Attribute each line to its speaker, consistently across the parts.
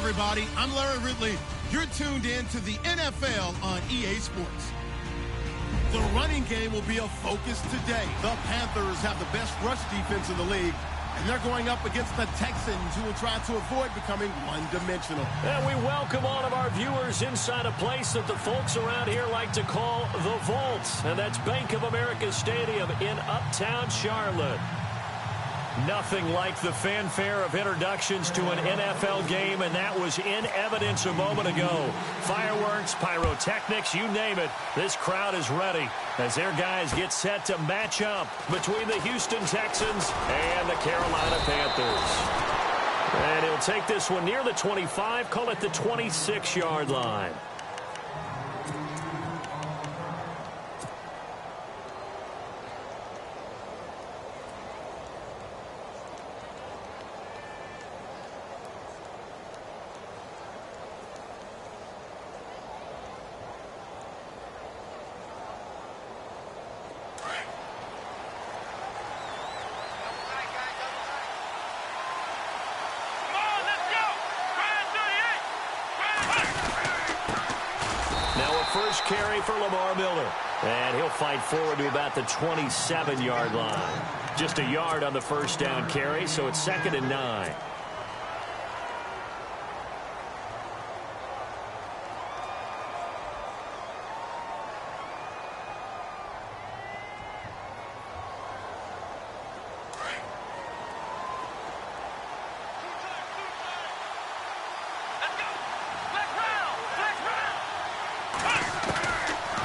Speaker 1: everybody. I'm Larry Ridley. You're tuned in to the NFL on EA Sports. The running game will be a focus today. The Panthers have the best rush defense in the league, and they're going up against the Texans, who will try to avoid becoming one-dimensional.
Speaker 2: And we welcome all of our viewers inside a place that the folks around here like to call the Vault, and that's Bank of America Stadium in Uptown Charlotte. Nothing like the fanfare of introductions to an NFL game, and that was in evidence a moment ago. Fireworks, pyrotechnics, you name it. This crowd is ready as their guys get set to match up between the Houston Texans and the Carolina Panthers. And he'll take this one near the 25, call it the 26-yard line. First carry for Lamar Miller. And he'll fight forward to about the 27-yard line. Just a yard on the first down carry, so it's 2nd and 9.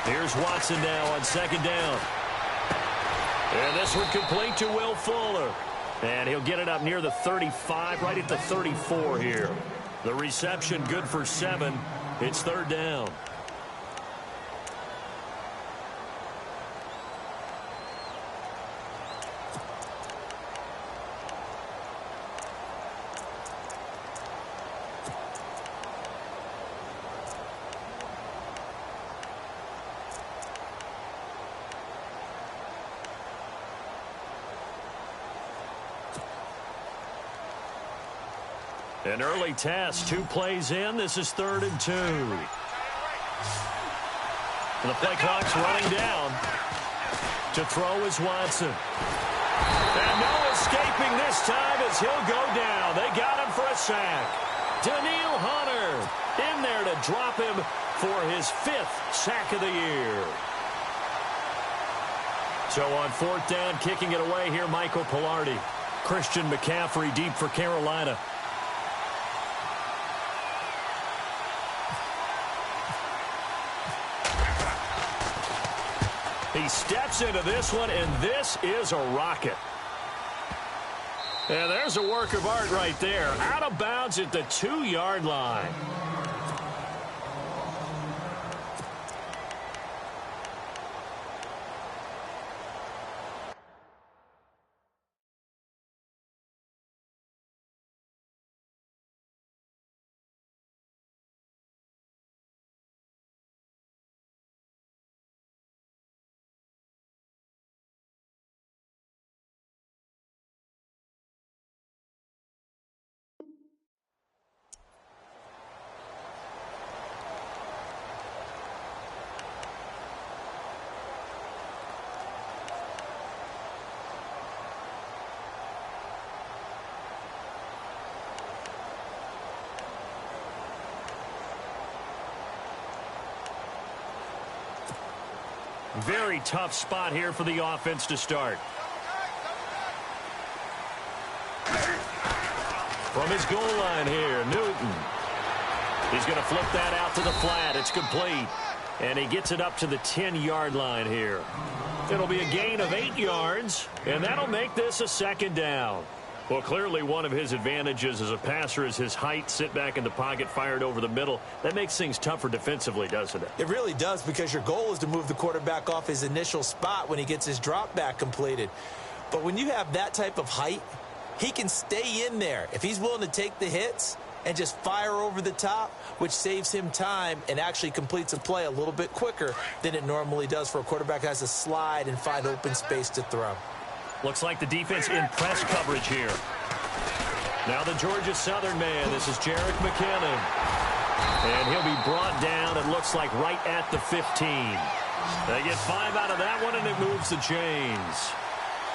Speaker 2: Here's Watson now on 2nd down. And this one complete to Will Fuller. And he'll get it up near the 35, right at the 34 here. The reception good for 7. It's 3rd down. An early test, 2 plays in. This is 3rd and 2. And the play clock's running down. To throw is Watson. And no escaping this time as he'll go down. They got him for a sack. Daniil Hunter in there to drop him for his 5th sack of the year. So on 4th down, kicking it away here, Michael Pilardi. Christian McCaffrey deep for Carolina. He steps into this one, and this is a rocket. And there's a work of art right there. Out of bounds at the 2-yard line. Very tough spot here for the offense to start. From his goal line here, Newton. He's going to flip that out to the flat. It's complete. And he gets it up to the 10-yard line here. It'll be a gain of 8 yards, and that'll make this a 2nd down. Well, clearly one of his advantages as a passer is his height, sit back in the pocket, fired over the middle. That makes things tougher defensively, doesn't it?
Speaker 3: It really does, because your goal is to move the quarterback off his initial spot when he gets his drop back completed. But when you have that type of height, he can stay in there. If he's willing to take the hits and just fire over the top, which saves him time and actually completes a play a little bit quicker than it normally does for a quarterback who has to slide and find open space to throw.
Speaker 2: Looks like the defense in press coverage here. Now the Georgia Southern man. This is Jerick McKinnon. And he'll be brought down, it looks like, right at the 15. They get 5 out of that one, and it moves the chains.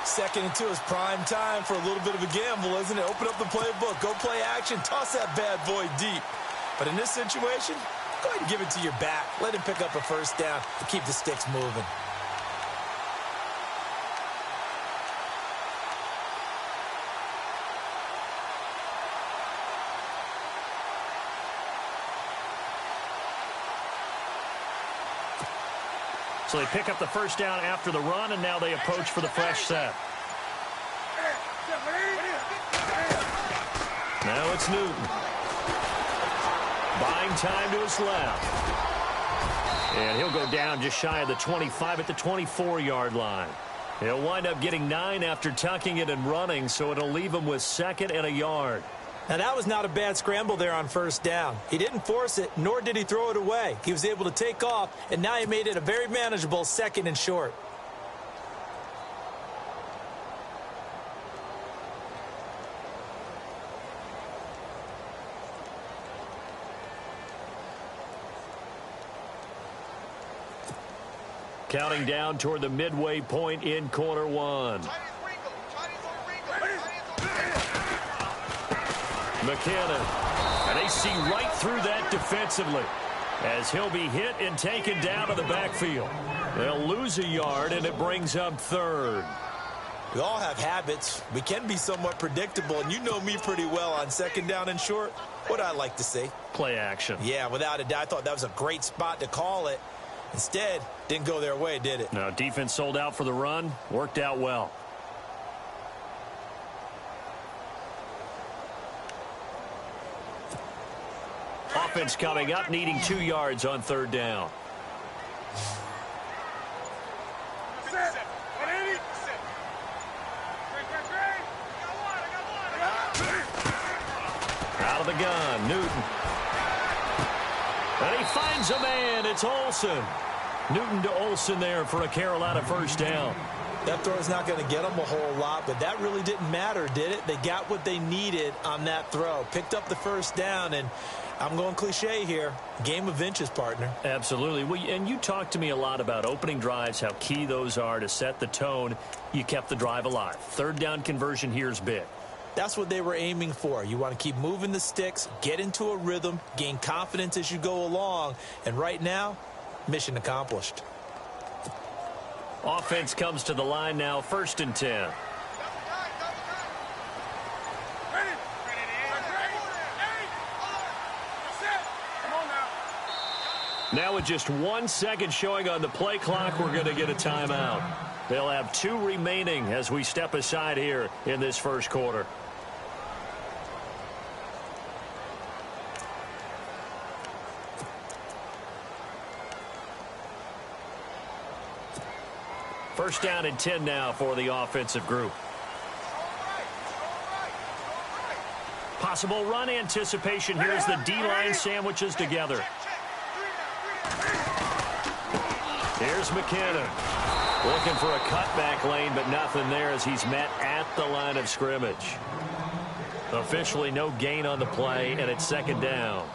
Speaker 3: 2nd and 2 is prime time for a little bit of a gamble, isn't it? Open up the playbook, go play action, toss that bad boy deep. But in this situation, go ahead and give it to your back. Let him pick up a first down and keep the sticks moving.
Speaker 2: So they pick up the first down after the run, and now they approach for the fresh set. Now it's Newton. Buying time to his left. And he'll go down just shy of the 25 at the 24-yard line. He'll wind up getting 9 after tucking it and running, so it'll leave him with 2nd and a yard.
Speaker 3: Now, that was not a bad scramble there on first down. He didn't force it, nor did he throw it away. He was able to take off, and now he made it a very manageable 2nd and short.
Speaker 2: Counting down toward the midway point in quarter 1. McKinnon. And they see right through that defensively as he'll be hit and taken down to the backfield. They'll lose a yard, and it brings up 3rd.
Speaker 3: We all have habits. We can be somewhat predictable, and you know me pretty well on 2nd down and short. What I like to see.
Speaker 2: Play action.
Speaker 3: Yeah, without a doubt. I thought that was a great spot to call it. Instead, didn't go their way, did it?
Speaker 2: No, defense sold out for the run. Worked out well. Offense coming up, needing 2 yards on 3rd down. Out of the gun, Newton. And he finds a man. It's Olsen. Newton to Olsen there for a Carolina first down.
Speaker 3: That throw is not going to get them a whole lot, but that really didn't matter, did it? They got what they needed on that throw. Picked up the first down, and I'm going cliche here. Game of inches, partner.
Speaker 2: Absolutely. Well, and you talked to me a lot about opening drives, how key those are to set the tone. You kept the drive alive. 3rd down conversion here is big.
Speaker 3: That's what they were aiming for. You want to keep moving the sticks, get into a rhythm, gain confidence as you go along. And right now, mission accomplished.
Speaker 2: Offense comes to the line now, 1st and 10. Now with just 1 second showing on the play clock, we're going to get a timeout. They'll have 2 remaining as we step aside here in this first quarter. First down and 10 now for the offensive group. Possible run anticipation here as the D-line sandwiches together. Here's McKinnon. Looking for a cutback lane, but nothing there as he's met at the line of scrimmage. Officially no gain on the play, and it's 2nd down.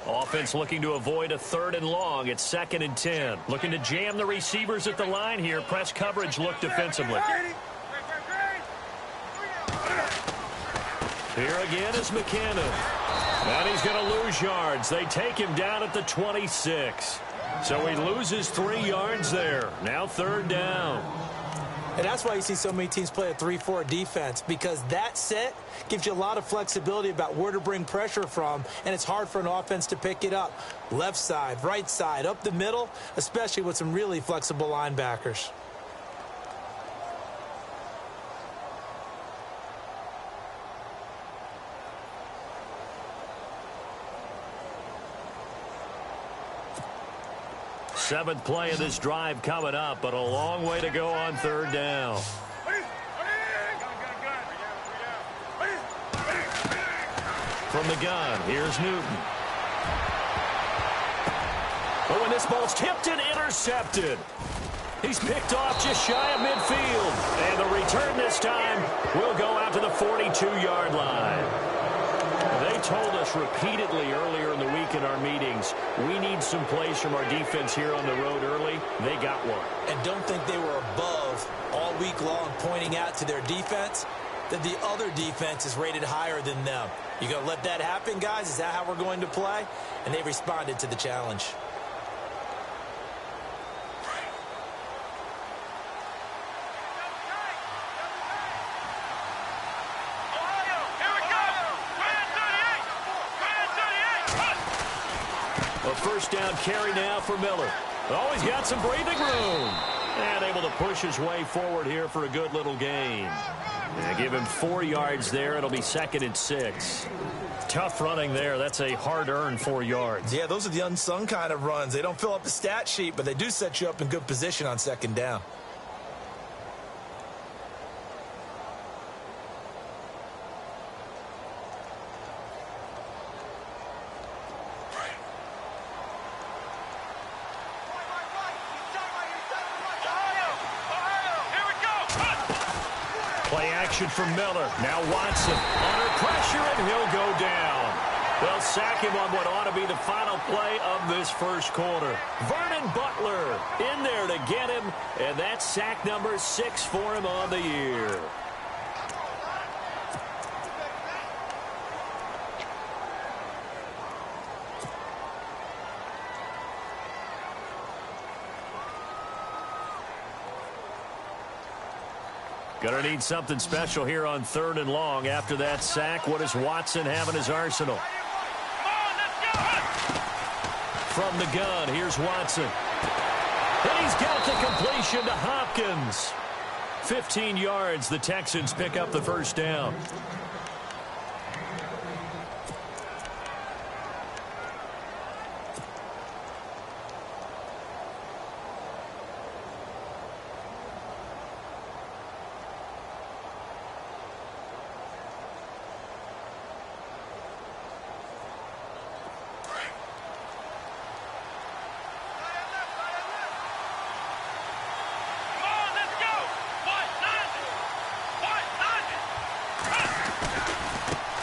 Speaker 2: Offense looking to avoid a 3rd and long. It's 2nd and 10. Looking to jam the receivers at the line here. Press coverage look defensively. Here again is McKinnon. And he's going to lose yards. They take him down at the 26. So he loses 3 yards there. Now 3rd down.
Speaker 3: And that's why you see so many teams play a 3-4 defense, because that set gives you a lot of flexibility about where to bring pressure from, and it's hard for an offense to pick it up. Left side, right side, up the middle, especially with some really flexible linebackers.
Speaker 2: Seventh play of this drive coming up, but a long way to go on third down. From the gun, here's Newton. Oh, and this ball's tipped and intercepted. He's picked off just shy of midfield. And the return this time will go out to the 42-yard line. They told us repeatedly earlier in the week in our meetings, we need some plays from our defense here on the road early. They got one.
Speaker 3: And don't think they were above all week long pointing out to their defense that the other defense is rated higher than them. You going to let that happen, guys? Is that how we're going to play? And they responded to the challenge.
Speaker 2: A first down carry now for Miller. Oh, he's got some breathing room. And able to push his way forward here for a good little gain. And give him 4 yards there. It'll be 2nd and 6. Tough running there. That's a hard-earned 4 yards.
Speaker 3: Yeah, those are the unsung kind of runs. They don't fill up the stat sheet, but they do set you up in good position on 2nd down.
Speaker 2: Play action from Miller. Now Watson under pressure, and he'll go down. They'll sack him on what ought to be the final play of this first quarter. Vernon Butler in there to get him, and that's sack number 6 for him on the year. Gonna need something special here on 3rd and long. After that sack, what does Watson have in his arsenal? From the gun, here's Watson. And he's got the completion to Hopkins. 15 yards, the Texans pick up the first down.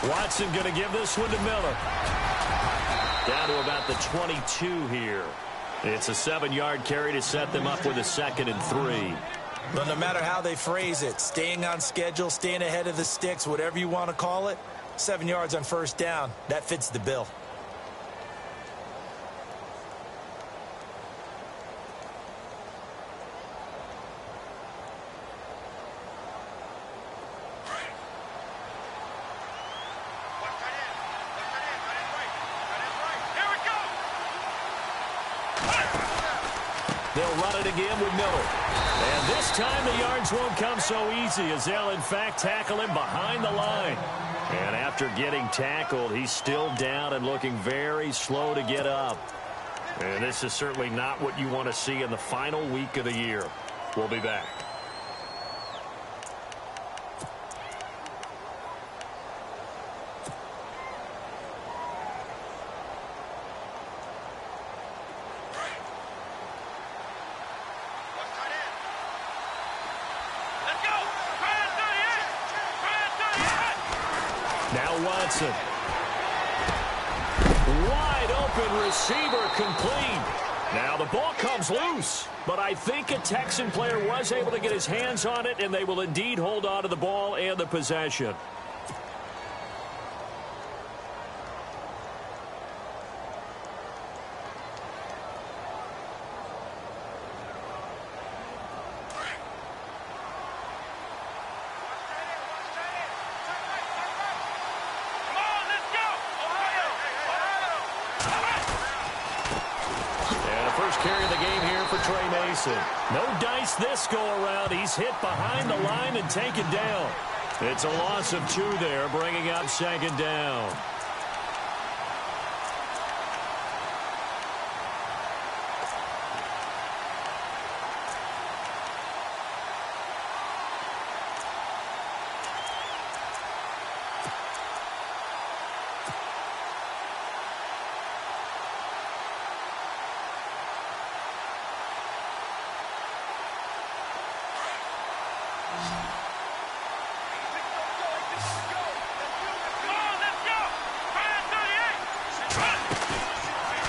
Speaker 2: Watson going to give this one to Miller. Down to about the 22 here. It's a 7-yard carry to set them up with a 2nd and 3.
Speaker 3: But no matter how they phrase it, staying on schedule, staying ahead of the sticks, whatever you want to call it, 7 yards on first down, that fits the bill.
Speaker 2: They'll run it again with Miller. And this time the yards won't come so easy as they'll, in fact, tackle him behind the line. And after getting tackled, he's still down and looking very slow to get up. And this is certainly not what you want to see in the final week of the year. We'll be back. Watson. Wide open receiver complete. Now the ball comes loose, but I think a Texan player was able to get his hands on it, and they will indeed hold on to the ball and the possession. No dice this go-around. He's hit behind the line and taken down. It's a loss of 2 there, bringing up 2nd down.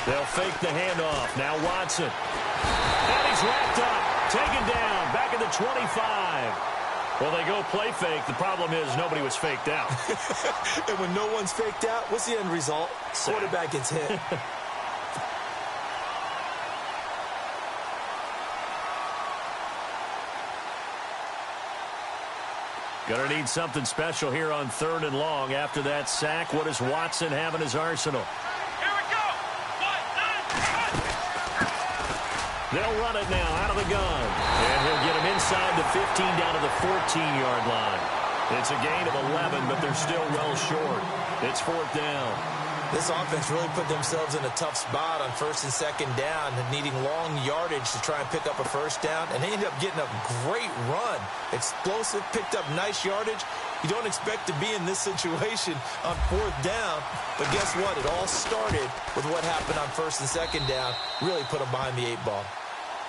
Speaker 2: They'll fake the handoff. Now Watson. And he's wrapped up. Taken down. Back at the 25. Well, they go play fake. The problem is nobody was faked out.
Speaker 3: And when no one's faked out, what's the end result? Quarterback gets hit.
Speaker 2: Going to need something special here on 3rd and long. After that sack, what does Watson have in his arsenal?
Speaker 4: Here we go.
Speaker 2: They'll run it now out of the gun. And he'll get him inside the 15 down to the 14-yard line. It's a gain of 11, but they're still well short. It's 4th down.
Speaker 3: This offense really put themselves in a tough spot on 1st and 2nd down, needing long yardage to try and pick up a 1st down, and they ended up getting a great run. Explosive, picked up nice yardage. You don't expect to be in this situation on 4th down, but guess what? It all started with what happened on 1st and 2nd down. Really put them behind the 8-ball.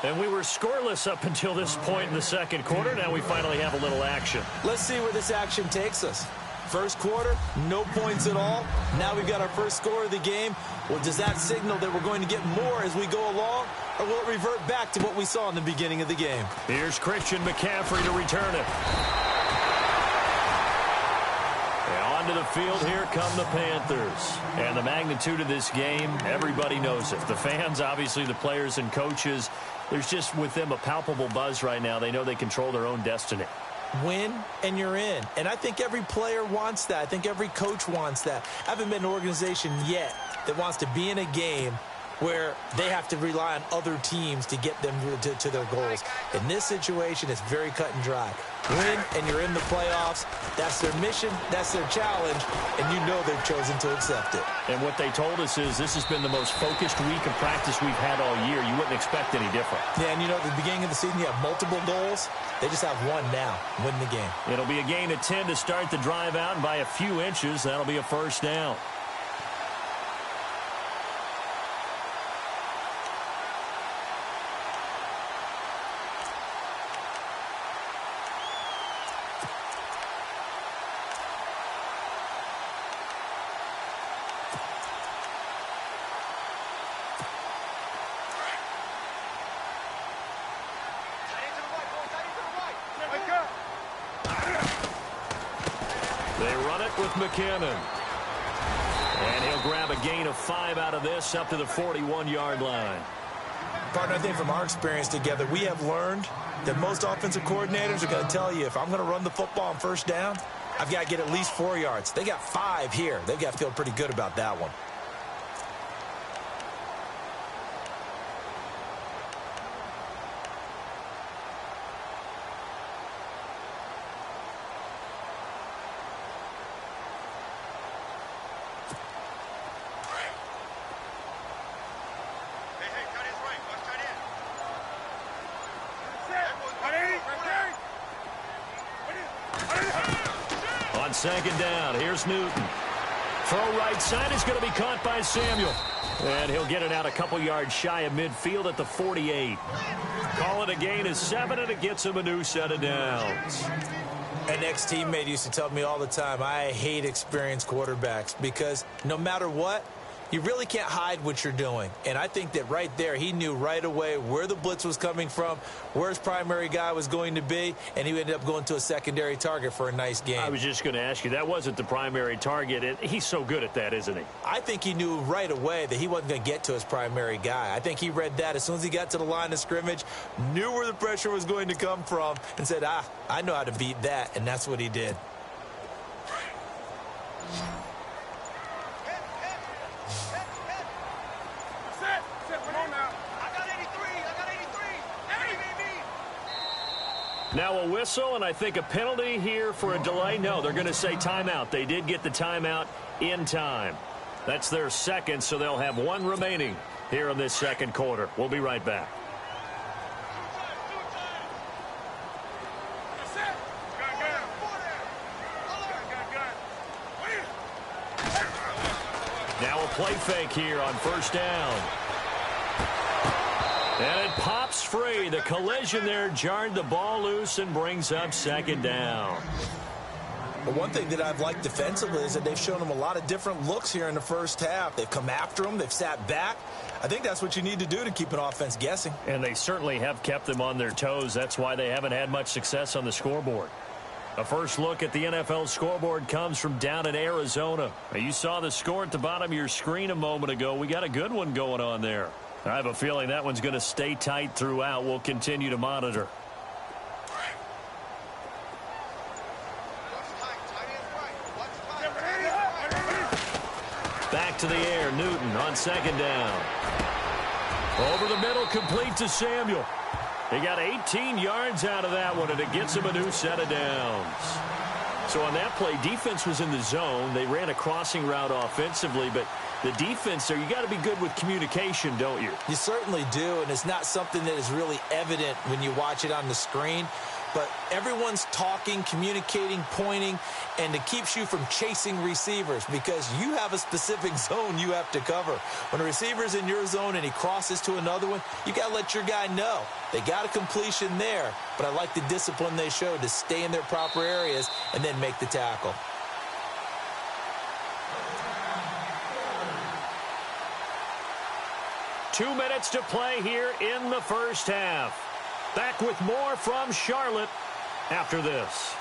Speaker 2: And we were scoreless up until this point in the 2nd quarter. Now we finally have a little action.
Speaker 3: Let's see where this action takes us. First quarter, no points at all. Now we've got our first score of the game. Well, does that signal that we're going to get more as we go along, or will it revert back to what we saw in the beginning of the game?
Speaker 2: Here's Christian McCaffrey to return it. And onto the field, here come the Panthers. And the magnitude of this game, everybody knows it. The fans, obviously the players and coaches, there's just with them a palpable buzz right now. They know they control their own destiny.
Speaker 3: Win, and you're in. And I think every player wants that. I think every coach wants that. I haven't been an organization yet that wants to be in a game where they have to rely on other teams to get them to their goals. In this situation, it's very cut and dry. Win, and you're in the playoffs. That's their mission. That's their challenge. And you know they've chosen to accept it.
Speaker 2: And what they told us is this has been the most focused week of practice we've had all year. You wouldn't expect any different.
Speaker 3: Yeah, and you know, at the beginning of the season, you have multiple goals. They just have one now, win the game.
Speaker 2: It'll be a gain of 10 to start the drive out, and by a few inches, that'll be a 1st down. They run it with McKinnon. And he'll grab a gain of 5 out of this up to the 41-yard line.
Speaker 3: Partner, I think from our experience together, we have learned that most offensive coordinators are going to tell you, if I'm going to run the football on 1st down, I've got to get at least 4 yards. They got 5 here. They've got to feel pretty good about that one.
Speaker 2: On 2nd down, here's Newton. Throw right side is going to be caught by Samuel. And he'll get it out a couple yards shy of midfield at the 48. Call it a gain of 7, and it gets him a new set of downs.
Speaker 3: An ex-teammate used to tell me all the time, I hate experienced quarterbacks because no matter what, you really can't hide what you're doing. And I think that right there, he knew right away where the blitz was coming from, where his primary guy was going to be, and he ended up going to a secondary target for a nice game.
Speaker 2: I was just going to ask you, that wasn't the primary target. He's so good at that, isn't he?
Speaker 3: I think he knew right away that he wasn't going to get to his primary guy. I think he read that as soon as he got to the line of scrimmage, knew where the pressure was going to come from, and said, I know how to beat that, and that's what he did.
Speaker 2: Now a whistle, and I think a penalty here for a delay. No, they're going to say timeout. They did get the timeout in time. That's their 2nd, so they'll have 1 remaining here in this 2nd quarter. We'll be right back. Now a play fake here on 1st down. And it pops free. The collision there jarred the ball loose and brings up 2nd down.
Speaker 3: But one thing that I've liked defensively is that they've shown them a lot of different looks here in the first half. They've come after them. They've sat back. I think that's what you need to do to keep an offense guessing.
Speaker 2: And they certainly have kept them on their toes. That's why they haven't had much success on the scoreboard. A first look at the NFL scoreboard comes from down in Arizona. Now, you saw the score at the bottom of your screen a moment ago. We got a good one going on there. I have a feeling that one's going to stay tight throughout. We'll continue to monitor. Back to the air, Newton on second down. Over the middle, complete to Samuel. He got 18 yards out of that one, and it gets him a new set of downs. So on that play, defense was in the zone. They ran a crossing route offensively, but the defense there, you got to be good with communication, don't you?
Speaker 3: You certainly do, and it's not something that is really evident when you watch it on the screen. But everyone's talking, communicating, pointing, and it keeps you from chasing receivers because you have a specific zone you have to cover. When a receiver's in your zone and he crosses to another one, you got to let your guy know. They got a completion there, but I like the discipline they showed to stay in their proper areas and then make the tackle.
Speaker 2: Two minutes to play here in the first half. Back with more from Charlotte after this.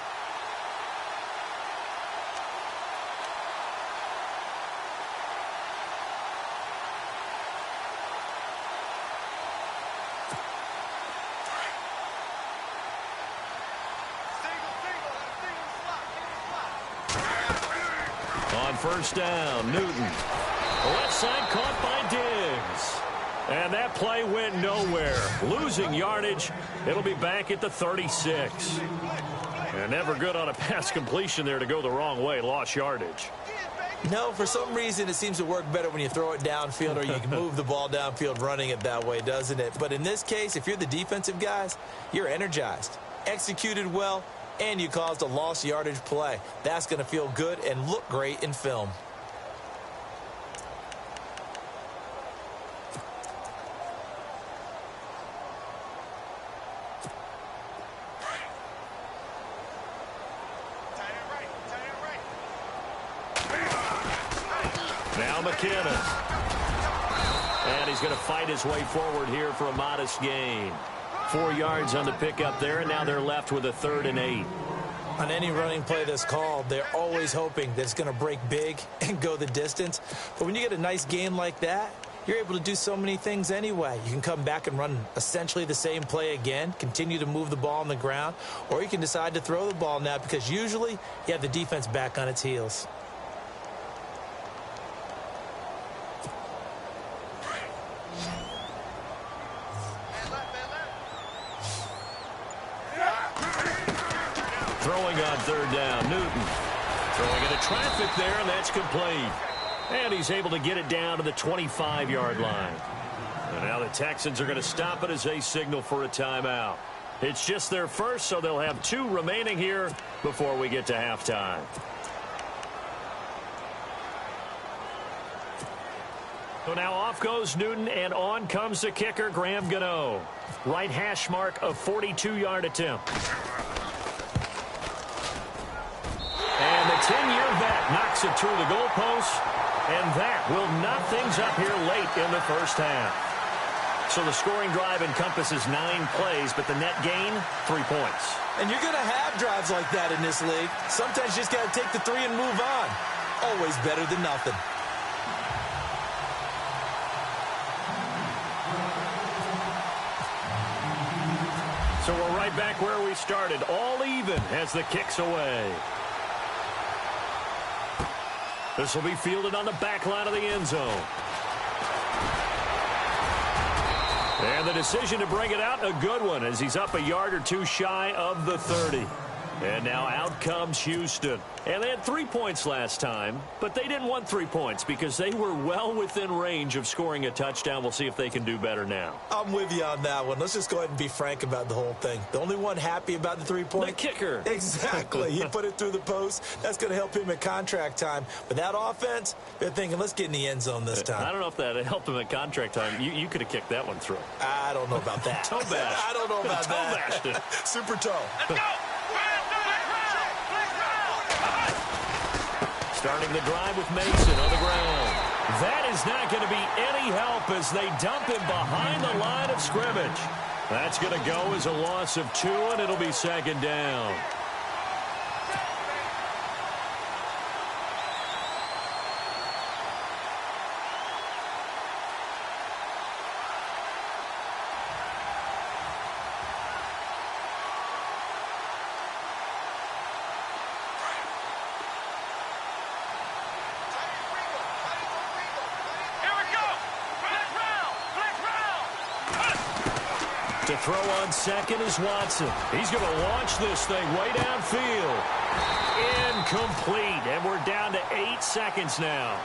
Speaker 2: On first down, Newton. Left side caught by Diggs. And that play went nowhere. Losing yardage. It'll be back at the 36. And never good on a pass completion there to go the wrong way. Lost yardage.
Speaker 3: No, for some reason it seems to work better when you throw it downfield or you can move the ball downfield running it that way, doesn't it? But in this case, if you're the defensive guys, you're energized, executed well, and you caused a lost yardage play. That's going to feel good and look great in film.
Speaker 2: Now McKinnon. And he's going to fight his way forward here for a modest gain. 4 yards on the pickup there, and now they're left with a 3rd and 8.
Speaker 3: On any running play that's called, they're always hoping that it's going to break big and go the distance. But when you get a nice gain like that, you're able to do so many things anyway. You can come back and run essentially the same play again, continue to move the ball on the ground, or you can decide to throw the ball now because usually you have the defense back on its heels.
Speaker 2: Throwing on 3rd down, Newton. Throwing into traffic there, and that's complete. And he's able to get it down to the 25-yard line. And now the Texans are going to stop it as they signal for a timeout. It's just their first, so they'll have 2 remaining here before we get to halftime. So now off goes Newton, and on comes the kicker, Graham Gano. Right hash mark of 42-yard attempt. And the 10-year vet knocks it through the goalpost, and that will knock things up here late in the first half. So the scoring drive encompasses 9 plays, but the net gain, 3 points.
Speaker 3: And you're going to have drives like that in this league. Sometimes you just got to take the 3 and move on. Always better than nothing.
Speaker 2: So we're right back where we started, all even as the kick's away. This will be fielded on the back line of the end zone. And the decision to bring it out, a good one, as he's up a yard or 2 shy of the 30. And now out comes Houston. And they had 3 points last time, but they didn't want 3 points because they were well within range of scoring a touchdown. We'll see if they can do better now.
Speaker 3: I'm with you on that one. Let's just go ahead and be frank about the whole thing. The only one happy about the 3-point?
Speaker 2: The kicker.
Speaker 3: Exactly. He put it through the post. That's going to help him at contract time. But that offense, they're thinking, let's get in the end zone this time.
Speaker 2: I don't know if that helped him at contract time. You could have kicked that one through.
Speaker 3: I don't know about that.
Speaker 2: Toe bash.
Speaker 3: I don't know about that.
Speaker 2: Toe bashed it.
Speaker 3: Super toe.
Speaker 4: Let's go.
Speaker 2: Starting the drive with Mason on the ground. That is not going to be any help as they dump him behind the line of scrimmage. That's going to go as a loss of 2, and it'll be second down. To throw on second is Watson. He's going to launch this thing way downfield. Incomplete, and we're down to 8 seconds now.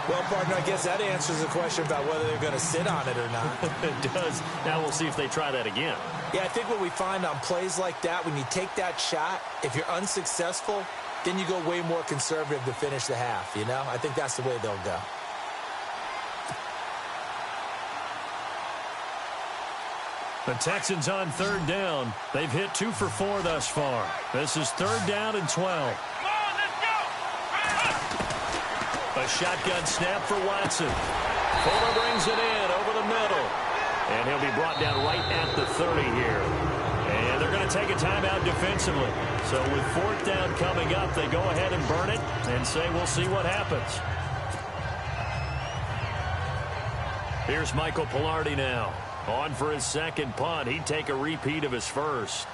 Speaker 3: Well, partner, I guess that answers the question about whether they're going to sit on it or not.
Speaker 2: It does. Now we'll see if they try that again.
Speaker 3: Yeah, I think what we find on plays like that, when you take that shot, if you're unsuccessful, then you go way more conservative to finish the half, you know? I think that's the way they'll go.
Speaker 2: The Texans on third down. They've hit 2 for 4 thus far. This is third down and 12.
Speaker 4: Come on, let's go!
Speaker 2: A shotgun snap for Watson. Fuller brings it in over the middle. And he'll be brought down right at the 30 here. And they're going to take a timeout defensively. So with fourth down coming up, they go ahead and burn it and say we'll see what happens. Here's Michael Pilardi now. On for his second punt. He'd take a repeat of his first.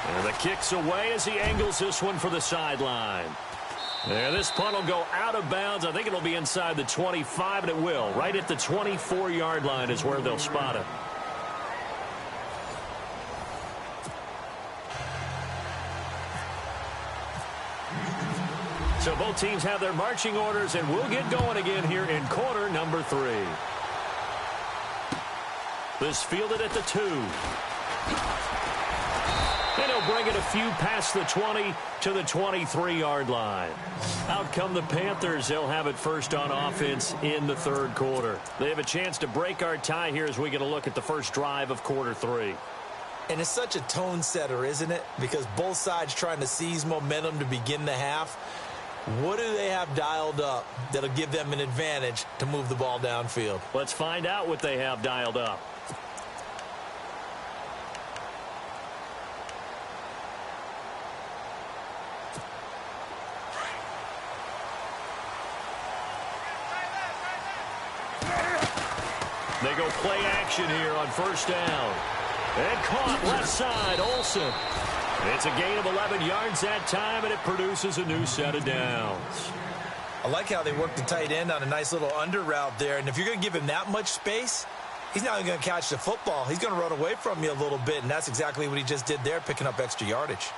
Speaker 2: And the kick's away as he angles this one for the sideline. And this punt will go out of bounds. I think it'll be inside the 25, and it will. Right at the 24-yard line is where they'll spot it. So both teams have their marching orders, and we'll get going again here in quarter number 3. This fielded at the 2. And he'll bring it a few past the 20 to the 23-yard line. Out come the Panthers. They'll have it first on offense in the third quarter. They have a chance to break our tie here as we get a look at the first drive of quarter 3.
Speaker 3: And it's such a tone setter, isn't it? Because both sides trying to seize momentum to begin the half. What do they have dialed up that'll give them an advantage to move the ball downfield?
Speaker 2: Let's find out what they have dialed up. They go play action here on first down. And caught left side, Olsen. It's a gain of 11 yards that time, and it produces a new set of downs.
Speaker 3: I like how they work the tight end on a nice little under route there. And if you're going to give him that much space, he's not even going to catch the football. He's going to run away from you a little bit, and that's exactly what he just did there, picking up extra yardage.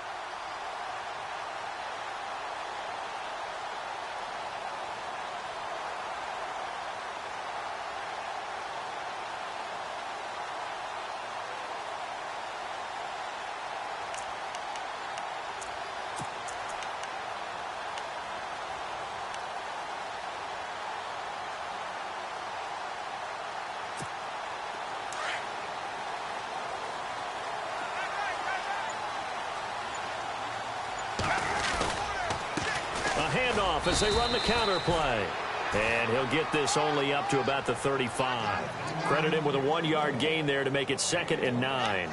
Speaker 2: Handoff as they run the counter play. And he'll get this only up to about the 35. Credit him with a 1-yard gain there to make it 2nd and 9.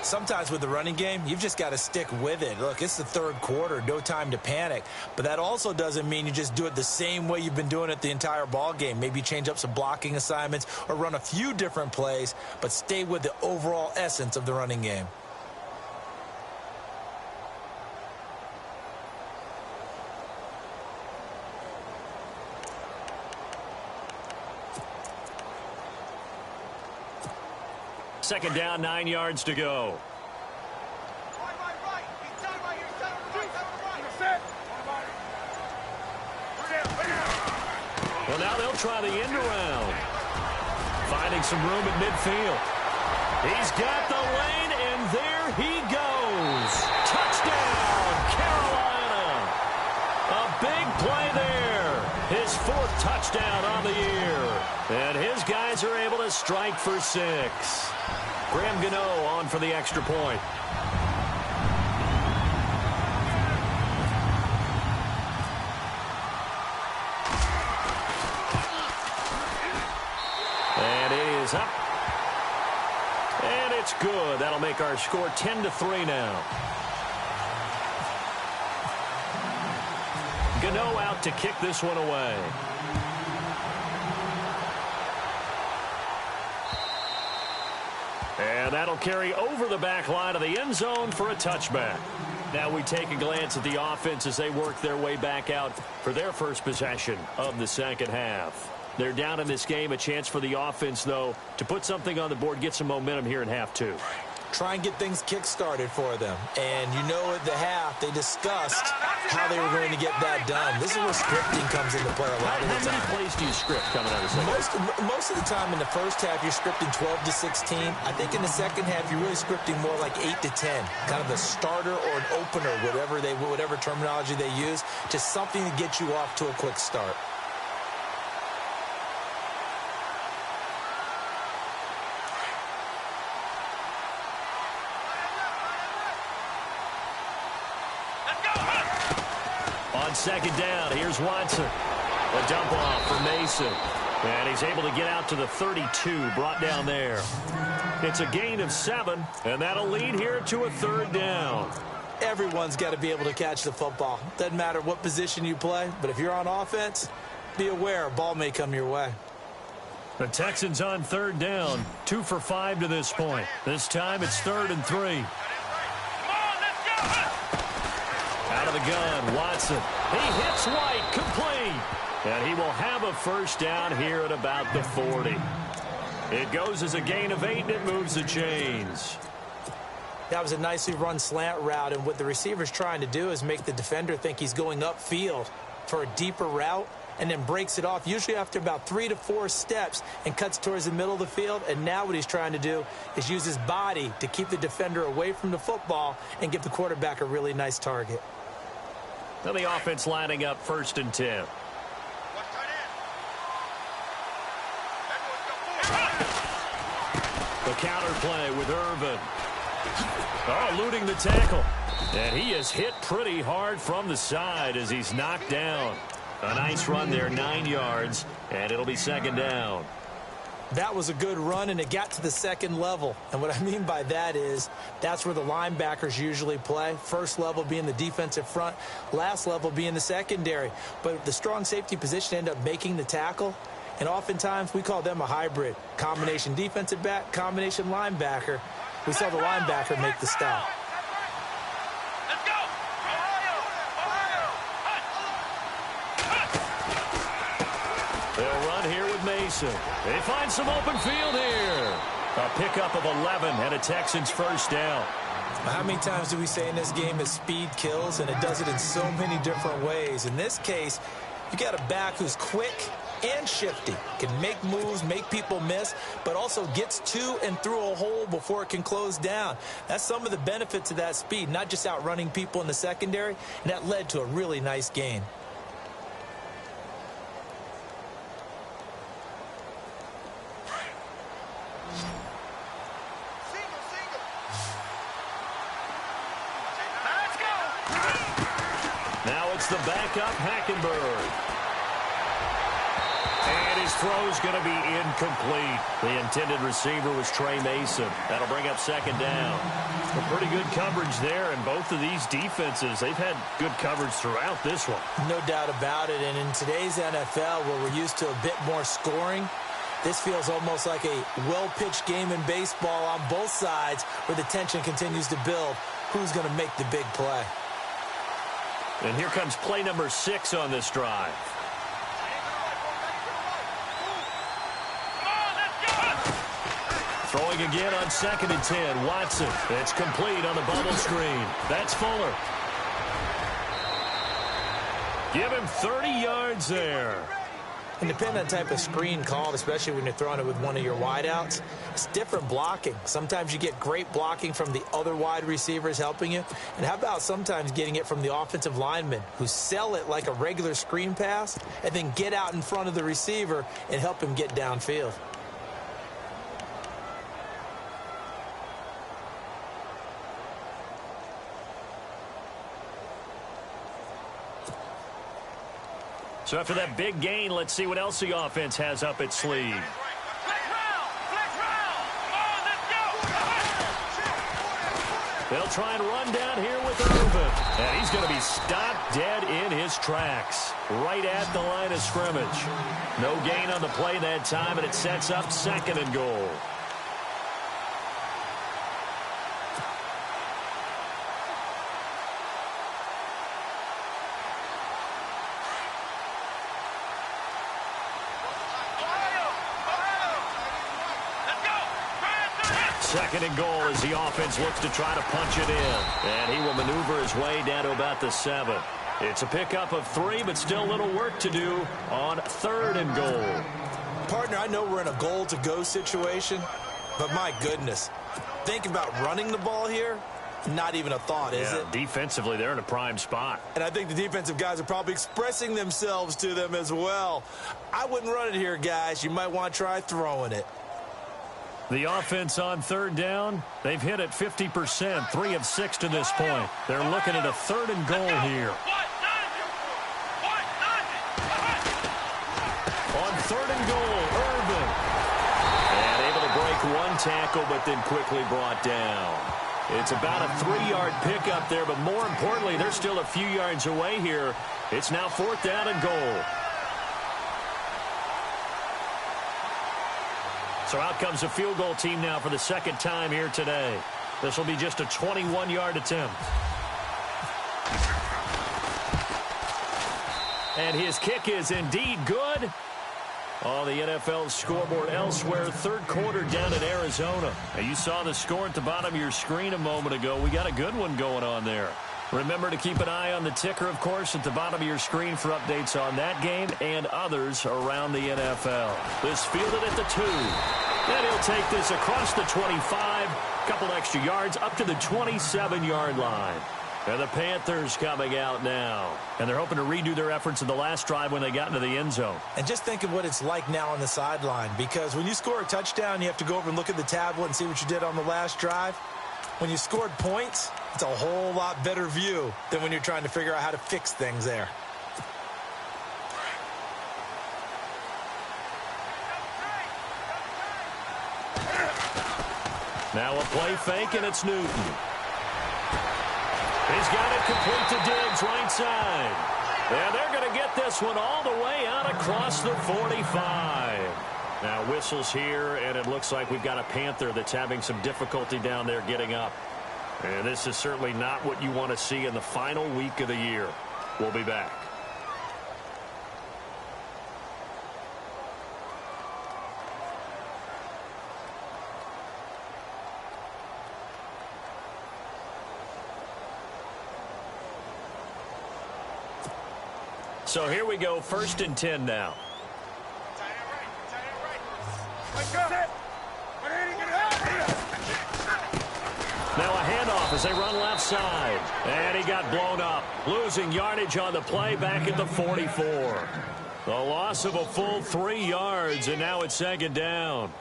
Speaker 3: Sometimes with the running game, you've just got to stick with it. Look, it's the third quarter, no time to panic. But that also doesn't mean you just do it the same way you've been doing it the entire ball game. Maybe change up some blocking assignments or run a few different plays, but stay with the overall essence of the running game.
Speaker 2: Second down, 9 yards to go. Well, now they'll try the end around. Finding some room at midfield. He's got the lane, and there he goes. Touchdown, Carolina. A big play there. His 4th touchdown on the year. And his guys are able to strike for 6. Graham Gano on for the extra point. And it is up. And it's good. That'll make our score 10-3 now. Gano out to kick this one away. And that'll carry over the back line of the end zone for a touchback. Now we take a glance at the offense as they work their way back out for their first possession of the second half. They're down in this game. A chance for the offense, though, to put something on the board, get some momentum here in half 2.
Speaker 3: Try and get things kick-started for them. And you know at the half, they discussed how they were going to get that done. This is where scripting comes into play a lot of the time.
Speaker 2: How many plays do you script coming out of the second half?
Speaker 3: Most of the time in the first half, you're scripting 12 to 16. I think in the second half, you're really scripting more like 8 to 10. Kind of a starter or an opener, whatever terminology they use. Just something to get you off to a quick start.
Speaker 2: On second down, here's Watson. A dump off for Mason. And he's able to get out to the 32, brought down there. It's a gain of 7, and that'll lead here to a 3rd down.
Speaker 3: Everyone's got to be able to catch the football. Doesn't matter what position you play, but if you're on offense, be aware a ball may come your way.
Speaker 2: The Texans on 3rd down, 2 for 5 to this point. This time it's 3rd and 3. Out of the gun, Watson. He hits White, complete. And he will have a first down here at about the 40. It goes as a gain of 8, and it moves the chains.
Speaker 3: That was a nicely run slant route, and what the receiver's trying to do is make the defender think he's going upfield for a deeper route, and then breaks it off, usually after about 3 to 4 steps, and cuts towards the middle of the field. And now what he's trying to do is use his body to keep the defender away from the football and give the quarterback a really nice target.
Speaker 2: Now the offense lining up 1st and 10. The counter play with Irvin. Oh, eluding the tackle. And he is hit pretty hard from the side as he's knocked down. A nice run there, 9 yards, and it'll be 2nd down.
Speaker 3: That was a good run, and it got to the second level. And what I mean by that is that's where the linebackers usually play. First level being the defensive front, last level being the secondary. But the strong safety position ended up making the tackle, and oftentimes we call them a hybrid. Combination defensive back, combination linebacker. We saw the linebacker make the stop. They'll run here with Mason. They find some open field here. A pickup of 11 and a Texans first down. How many times do we say in this game that speed kills, and it does it in so many different ways? In this case, you got a back who's quick and shifty, can make moves, make people miss, but also gets to and through a hole before it can close down. That's some of the benefits of that speed, not just outrunning people in the secondary, and that led to a really nice gain. The backup, Hackenberg. And his throw's going to be incomplete. The intended receiver was Trey Mason. That'll bring up 2nd down. A pretty good coverage there, and both of these defenses, they've had good coverage throughout this one. No doubt about it, and in today's NFL, where we're used to a bit more scoring, this feels almost like a well-pitched game in baseball on both sides, where the tension continues to build. Who's going to make the big play? And here comes play number 6 on this drive. Throwing again on 2nd and 10. Watson. It's complete on the bubble screen. That's Fuller. Give him 30 yards there. And depending on the type of screen called, especially when you're throwing it with one of your wideouts, it's different blocking. Sometimes you get great blocking from the other wide receivers helping you. And how about sometimes getting it from the offensive linemen who sell it like a regular screen pass and then get out in front of the receiver and help him get downfield.
Speaker 2: So after that big gain, let's see what else the offense has up its sleeve. They'll try and run down here with Irvin. And he's going to be stopped dead in his tracks, right at the line of scrimmage. No gain on the play that time, and it sets up 2nd and goal. Second and goal as the offense looks to try to punch it in. And he will maneuver his way down to about the 7. It's a pickup of 3, but still a little work to do on 3rd and goal.
Speaker 3: Partner, I know we're in a goal-to-go situation, but my goodness, think about running the ball here. Not even a thought, is it?
Speaker 2: Defensively, they're in a prime spot.
Speaker 3: And I think the defensive guys are probably expressing themselves to them as well. I wouldn't run it here, guys. You might want to try throwing it.
Speaker 2: The offense on 3rd down, they've hit it 50%, 3 of 6 to this point. They're looking at a 3rd and goal here. On 3rd and goal, Irvin. And able to break 1 tackle, but then quickly brought down. It's about a 3-yard pickup there, but more importantly, they're still a few yards away here. It's now 4th down and goal. So out comes the field goal team now for the 2nd time here today. This will be just a 21-yard attempt. And his kick is indeed good. On the NFL scoreboard elsewhere, 3rd quarter down in Arizona. Now you saw the score at the bottom of your screen a moment ago. We got a good one going on there. Remember to keep an eye on the ticker, of course, at the bottom of your screen for updates on that game and others around the NFL. This fielded at the 2. And he'll take this across the 25, couple extra yards up to the 27-yard line. And the Panthers coming out now. And they're hoping to redo their efforts in the last drive when they got into the end zone.
Speaker 3: And just think of what it's like now on the sideline, because when you score a touchdown, you have to go over and look at the tablet and see what you did on the last drive. When you scored points, it's a whole lot better view than when you're trying to figure out how to fix things there.
Speaker 2: Now a play fake, and it's Newton. He's got it complete to Diggs, right side. And they're going to get this one all the way out across the 45. Now whistles here, and it looks like we've got a Panther that's having some difficulty down there getting up. And this is certainly not what you want to see in the final week of the year. We'll be back. So here we go, 1st and 10 now. Now a handoff as they run left side. And he got blown up. Losing yardage on the play back at the 44. The loss of a full 3 yards, and now it's 2nd down.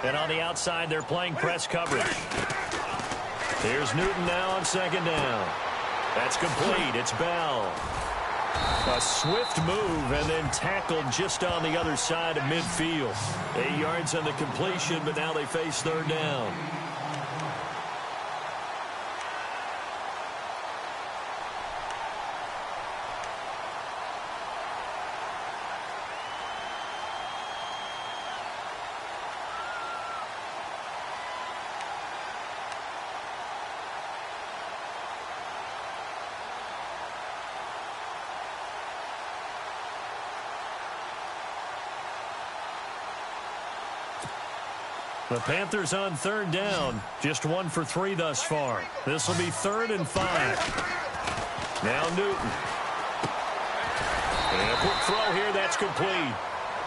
Speaker 2: And on the outside, they're playing press coverage. Here's Newton now on 2nd down. That's complete. It's Bell. A swift move and then tackled just on the other side of midfield. 8 yards on the completion, but now they face 3rd down. The Panthers on third down. Just 1 for 3 thus far. This will be 3rd and 5. Now Newton. And a quick throw here. That's complete.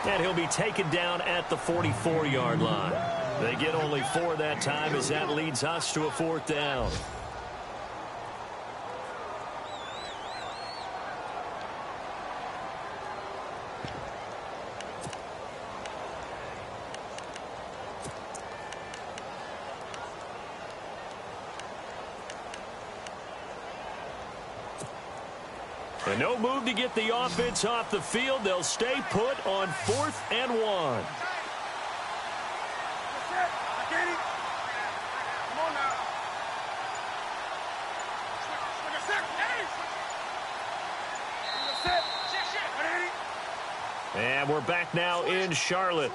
Speaker 2: And he'll be taken down at the 44-yard line. They get only 4 that time as that leads us to a 4th down. And no move to get the offense off the field. They'll stay put on 4th and 1. And we're back now in Charlotte.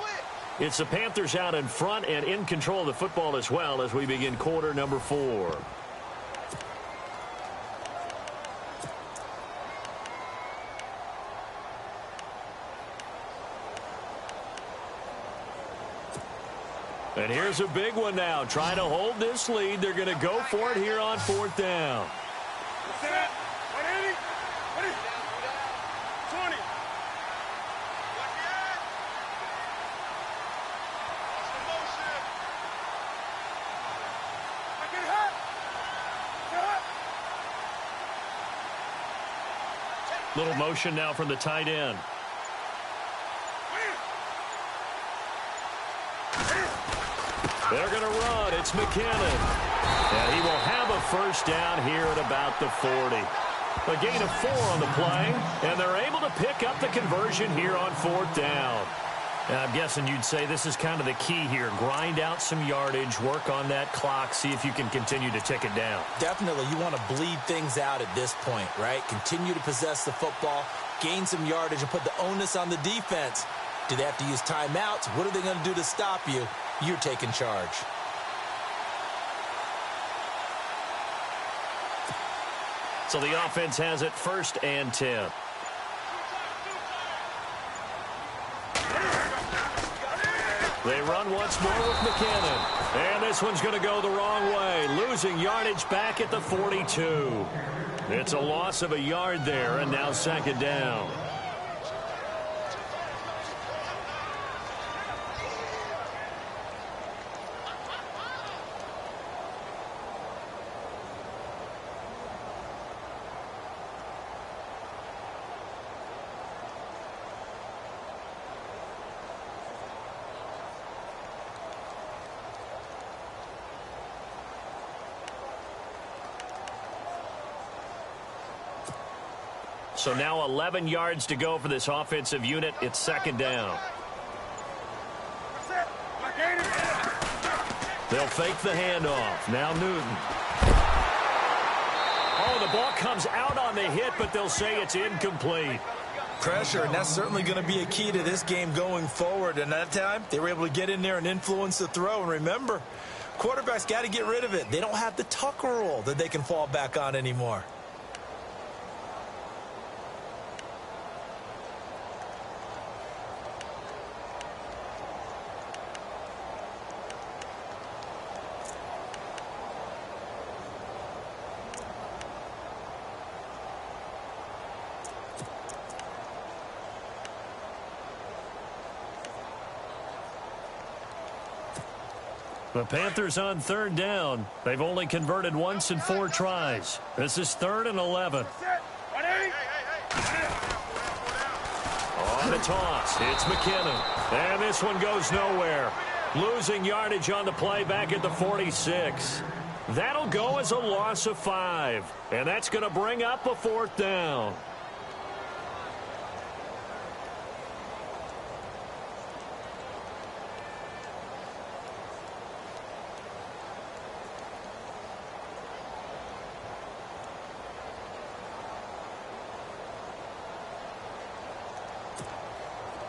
Speaker 2: It's the Panthers out in front and in control of the football as well as we begin quarter number 4. And here's a big one now. Trying to hold this lead. They're going to go for it here on 4th down. Little motion now from the tight end. They're going to run. It's McKinnon. And he will have a 1st down here at about the 40. A gain of 4 on the play, and they're able to pick up the conversion here on 4th down. And I'm guessing you'd say this is kind of the key here. Grind out some yardage, work on that clock, see if you can continue to tick it down.
Speaker 3: Definitely. You want to bleed things out at this point, right? Continue to possess the football, gain some yardage, and put the onus on the defense. Do they have to use timeouts? What are they going to do to stop you? You're taking charge.
Speaker 2: So the offense has it 1st and 10. They run once more with McKinnon. And this one's going to go the wrong way. Losing yardage back at the 42. It's a loss of a yard there, and now 2nd down. So now 11 yards to go for this offensive unit. It's 2nd down. They'll fake the handoff. Now Newton. Oh, the ball comes out on the hit, but they'll say it's incomplete.
Speaker 3: Pressure, and that's certainly going to be a key to this game going forward. And that time, they were able to get in there and influence the throw. And remember, quarterbacks got to get rid of it. They don't have the tuck rule that they can fall back on anymore.
Speaker 2: The Panthers on 3rd down. They've only converted once in 4 tries. This is 3rd and 11. On the toss, it's McKinnon. And this one goes nowhere. Losing yardage on the play back at the 46. That'll go as a loss of 5. And that's going to bring up a 4th down.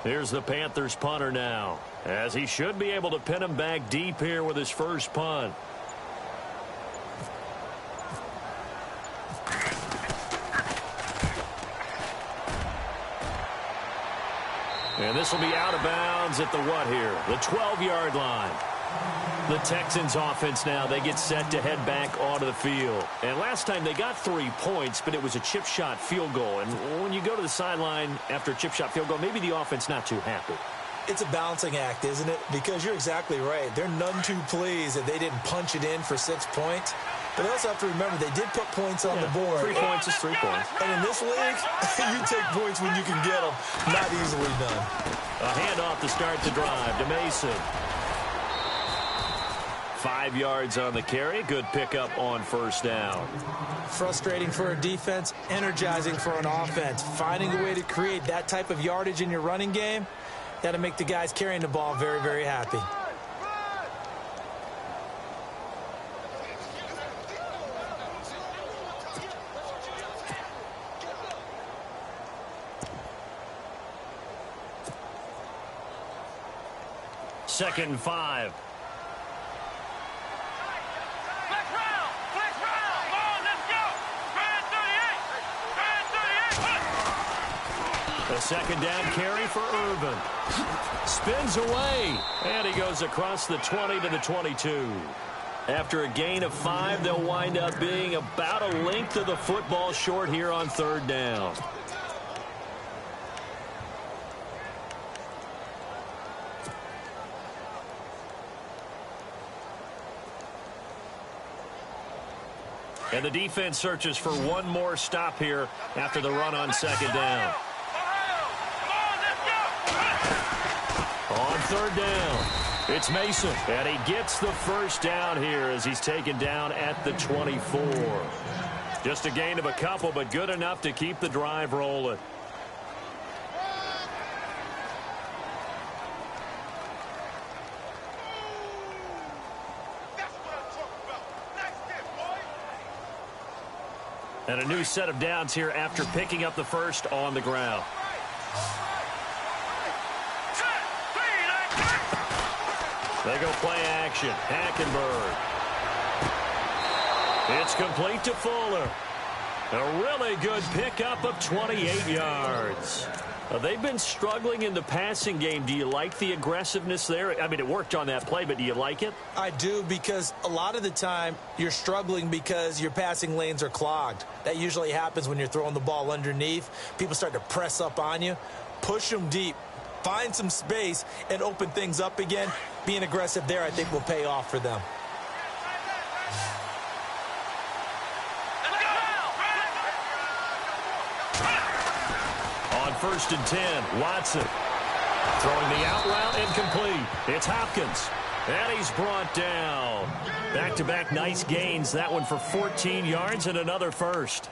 Speaker 2: Here's the Panthers punter now, as he should be able to pin him back deep here with his first punt. And this will be out of bounds at the what here? The 12-yard line. The Texans offense now, they get set to head back onto the field. And last time they got 3 points, but it was a chip shot field goal. And when you go to the sideline after a chip shot field goal, maybe the offense not too happy.
Speaker 3: It's a balancing act, isn't it? Because you're exactly right. They're none too pleased that they didn't punch it in for 6 points. But they also have to remember they did put points on the board.
Speaker 2: 3 points is 3 points.
Speaker 3: And in this league, you take points when you can get them. Not easily done.
Speaker 2: A handoff to start the drive to Mason. 5 yards on the carry. Good pickup on first down.
Speaker 3: Frustrating for a defense, energizing for an offense. Finding a way to create that type of yardage in your running game, got to make the guys carrying the ball very, very happy.
Speaker 2: Second and 5. A second down carry for Irvin. Spins away. And he goes across the 20 to the 22. After a gain of 5, they'll wind up being about a length of the football short here on third down. And the defense searches for one more stop here after the run on second down. On third down, it's Mason. And he gets the first down here as he's taken down at the 24. Just a gain of a couple, but good enough to keep the drive rolling. And a new set of downs here after picking up the first on the ground. They go play action. Hackenberg. It's complete to Fuller. A really good pickup of 28 yards. They've been struggling in the passing game. Do you like the aggressiveness there? I mean, it worked on that play, but do you like it?
Speaker 3: I do, because a lot of the time you're struggling because your passing lanes are clogged. That usually happens when you're throwing the ball underneath. People start to press up on you. Push them deep. Find some space and open things up again. Being aggressive there, I think, will pay off for them.
Speaker 2: On first and 10, Watson. Throwing the out route incomplete. It's Hopkins. And he's brought down. Back-to-back nice gains. That one for 14 yards and another first.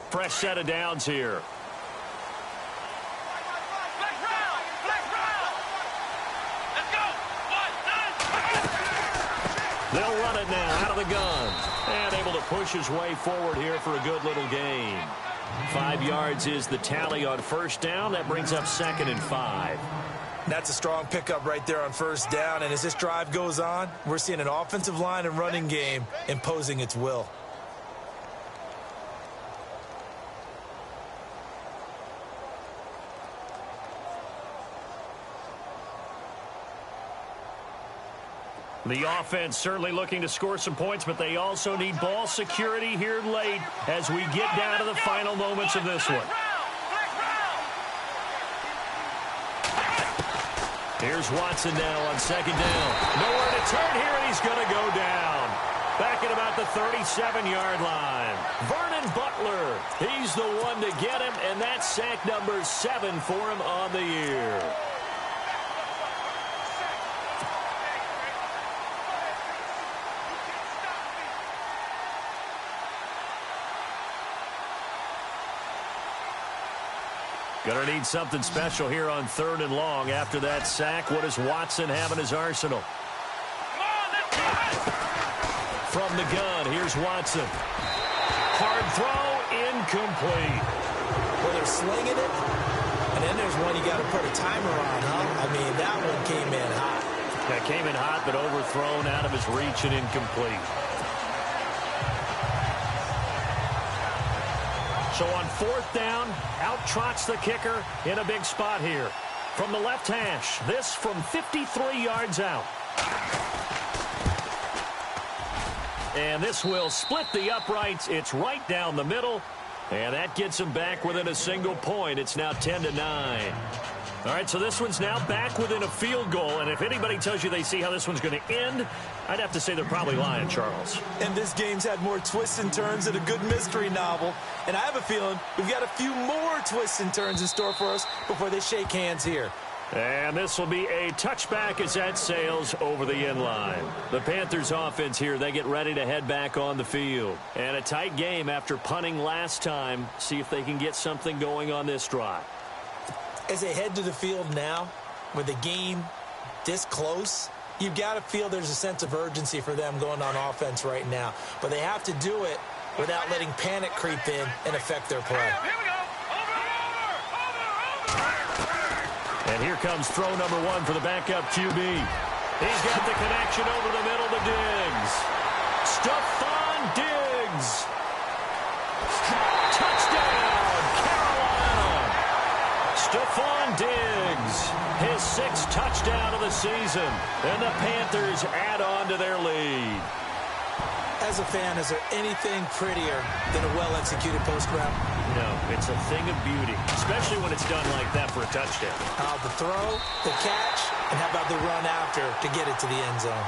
Speaker 2: Fresh set of downs here. They'll run it now out of the gun. And able to push his way forward here for a good little gain. 5 yards is the tally on first down. That brings up second and 5.
Speaker 3: That's a strong pickup right there on first down. And as this drive goes on, we're seeing an offensive line and running game imposing its will.
Speaker 2: The offense certainly looking to score some points, but they also need ball security here late as we get down to the final moments of this one. Here's Watson now on second down. Nowhere to turn here, and he's going to go down. Back at about the 37-yard line. Vernon Butler, he's the one to get him, and that's sack number 7 for him on the year. Going to need something special here on third and long. After that sack, what does Watson have in his arsenal? From the gun, here's Watson. Hard throw, incomplete.
Speaker 3: where they're slinging it, and then there's one you got to put a timer on, huh? I mean, that one came in hot.
Speaker 2: That came in hot, but overthrown, out of his reach, and incomplete. So on 4th down, out trots the kicker in a big spot here. From the left hash, this from 53 yards out. And this will split the uprights. It's right down the middle. And that gets him back within a single point. It's now 10-9. All right, so this one's now back within a field goal. And if anybody tells you they see how this one's going to end, I'd have to say they're probably lying, Charles.
Speaker 3: And this game's had more twists and turns than a good mystery novel. And I have a feeling we've got a few more twists and turns in store for us before they shake hands here.
Speaker 2: And this will be a touchback as that sails over the end line. The Panthers offense here, they get ready to head back on the field. And a tight game after punting last time. See if they can get something going on this drive.
Speaker 3: As they head to the field now, with the game this close, you've got to feel there's a sense of urgency for them going on offense right now. But they have to do it without letting panic creep in and affect their play.
Speaker 2: And here comes throw number 1 for the backup QB. He's got the connection over the middle to Diggs. Stephon Diggs. Touchdown, Carolina. Stephon Diggs, his 6th touchdown of the season. And the Panthers add on to their lead.
Speaker 3: As a fan, is there anything prettier than a well-executed post route?
Speaker 2: No, it's a thing of beauty, especially when it's done like that for a touchdown.
Speaker 3: The throw, the catch, and how about the run after to get it to the end zone?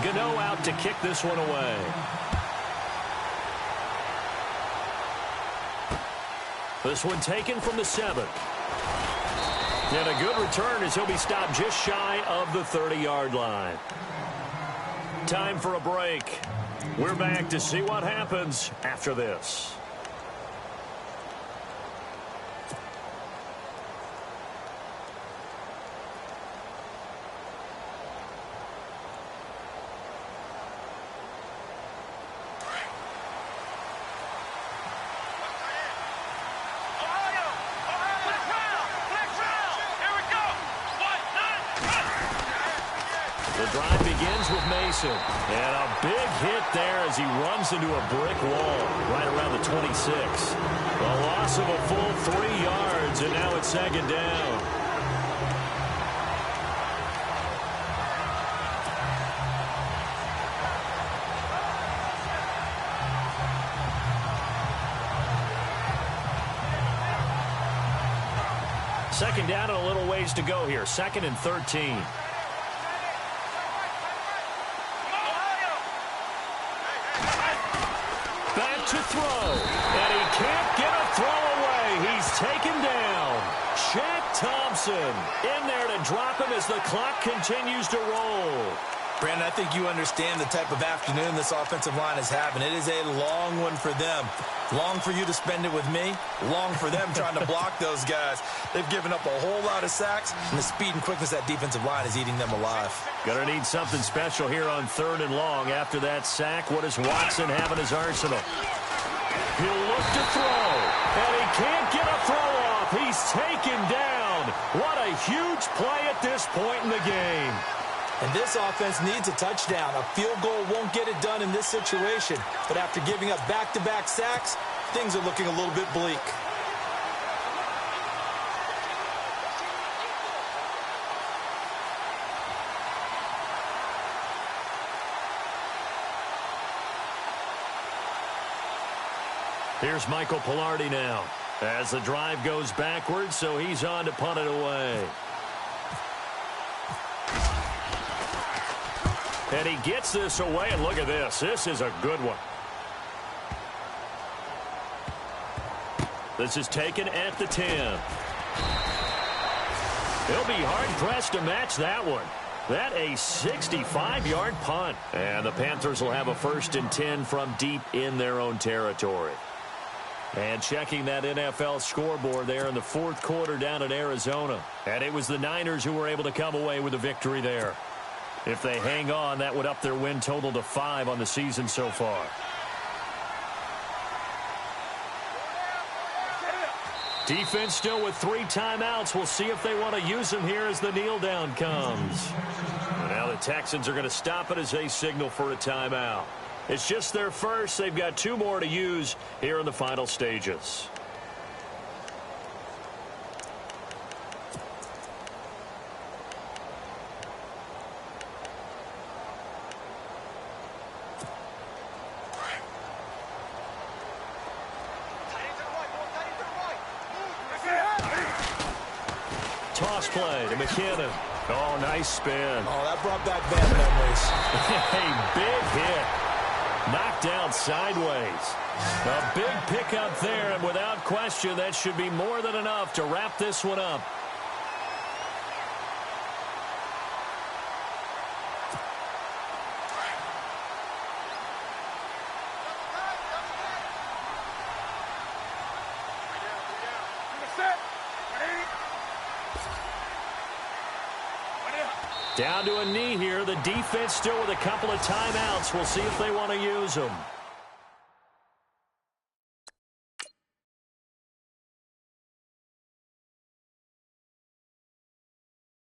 Speaker 2: Gano out to kick this one away. This one taken from the 7. And a good return as he'll be stopped just shy of the 30-yard line. Time for a break. We're back to see what happens after this. The drive begins with Mason. And a big hit there as he runs into a brick wall right around the 26. A loss of a full 3 yards, and now it's 2nd down. Second down and a little ways to go here. 2nd and 13. Back to throw. And he can't get a throw away. He's taken down. Shaq Thompson in there to drop him as the clock continues to roll.
Speaker 3: Brandon, I think you understand the type of afternoon this offensive line is having. It is a long one for them. Long for you to spend it with me. Long for them trying to block those guys. They've given up a whole lot of sacks, and the speed and quickness of that defensive line is eating them alive.
Speaker 2: Gonna need something special here on 3rd and long. After that sack, what does Watson have in his arsenal? He'll look to throw, and he can't get a throw off. He's taken down. What a huge play at this point in the game.
Speaker 3: And this offense needs a touchdown. A field goal won't get it done in this situation. But after giving up back-to-back sacks, things are looking a little bit bleak.
Speaker 2: Here's Michael Pilardi now as the drive goes backwards, so he's on to punt it away. And he gets this away, and look at this. This is a good one. This is taken at the 10. He'll be hard-pressed to match that one. That a 65-yard punt. And the Panthers will have a 1st and 10 from deep in their own territory. And checking that NFL scoreboard there in the fourth quarter down in Arizona. And it was the Niners who were able to come away with a victory there. If they hang on, that would up their win total to 5 on the season so far. Defense still with 3 timeouts. We'll see if they want to use them here as the kneel down comes. And now the Texans are going to stop it as they signal for a timeout. It's just their first. They've got 2 more to use here in the final stages. Toss play to McKinnon. Oh, nice spin.
Speaker 3: Oh, that brought back bad memories.
Speaker 2: A big hit. Knocked down sideways. A big pickup there, and without question, that should be more than enough to wrap this one up. Down to a knee here. The defense still with a couple of timeouts. We'll see if they want to use them.